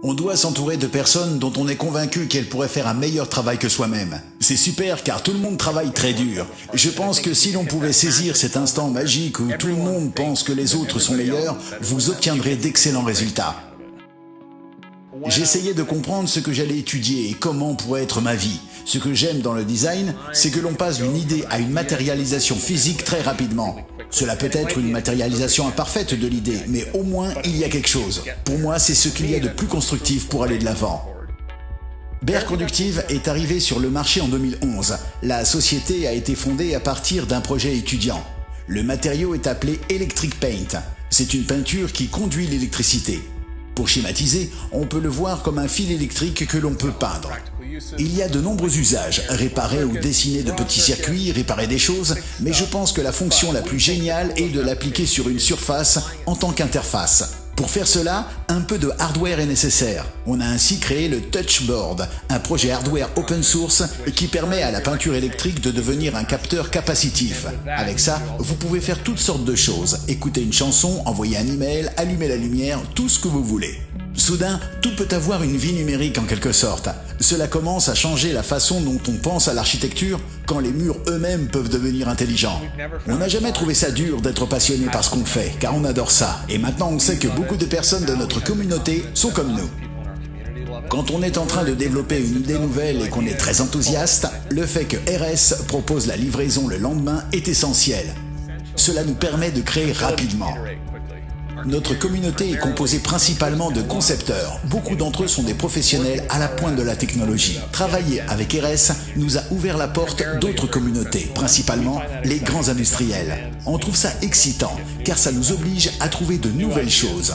On doit s'entourer de personnes dont on est convaincu qu'elles pourraient faire un meilleur travail que soi-même. C'est super car tout le monde travaille très dur. Je pense que si l'on pouvait saisir cet instant magique où tout le monde pense que les autres sont meilleurs, vous obtiendrez d'excellents résultats. J'essayais de comprendre ce que j'allais étudier et comment pourrait être ma vie. Ce que j'aime dans le design, c'est que l'on passe d'une idée à une matérialisation physique très rapidement. Cela peut être une matérialisation imparfaite de l'idée, mais au moins il y a quelque chose. Pour moi, c'est ce qu'il y a de plus constructif pour aller de l'avant. Bear Conductive est arrivé sur le marché en 2011. La société a été fondée à partir d'un projet étudiant. Le matériau est appelé Electric Paint. C'est une peinture qui conduit l'électricité. Pour schématiser, on peut le voir comme un fil électrique que l'on peut peindre. Il y a de nombreux usages, réparer ou dessiner de petits circuits, réparer des choses, mais je pense que la fonction la plus géniale est de l'appliquer sur une surface en tant qu'interface. Pour faire cela, un peu de hardware est nécessaire. On a ainsi créé le Touchboard, un projet hardware open source qui permet à la peinture électrique de devenir un capteur capacitif. Avec ça, vous pouvez faire toutes sortes de choses. Écouter une chanson, envoyer un email, allumer la lumière, tout ce que vous voulez. Soudain, tout peut avoir une vie numérique en quelque sorte. Cela commence à changer la façon dont on pense à l'architecture quand les murs eux-mêmes peuvent devenir intelligents. On n'a jamais trouvé ça dur d'être passionné par ce qu'on fait, car on adore ça. Et maintenant on sait que beaucoup de personnes de notre communauté sont comme nous. Quand on est en train de développer une idée nouvelle et qu'on est très enthousiaste, le fait que RS propose la livraison le lendemain est essentiel. Cela nous permet de créer rapidement. Notre communauté est composée principalement de concepteurs. Beaucoup d'entre eux sont des professionnels à la pointe de la technologie. Travailler avec RS nous a ouvert la porte d'autres communautés, principalement les grands industriels. On trouve ça excitant, car ça nous oblige à trouver de nouvelles choses.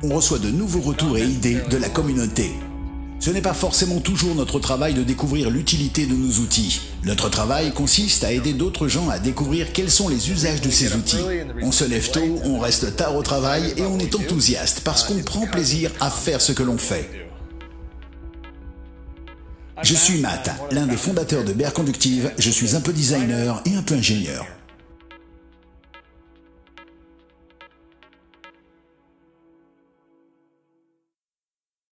On reçoit de nouveaux retours et idées de la communauté. Ce n'est pas forcément toujours notre travail de découvrir l'utilité de nos outils. Notre travail consiste à aider d'autres gens à découvrir quels sont les usages de ces outils. On se lève tôt, on reste tard au travail et on est enthousiaste parce qu'on prend plaisir à faire ce que l'on fait. Je suis Matt, l'un des fondateurs de Bear Conductive, je suis un peu designer et un peu ingénieur.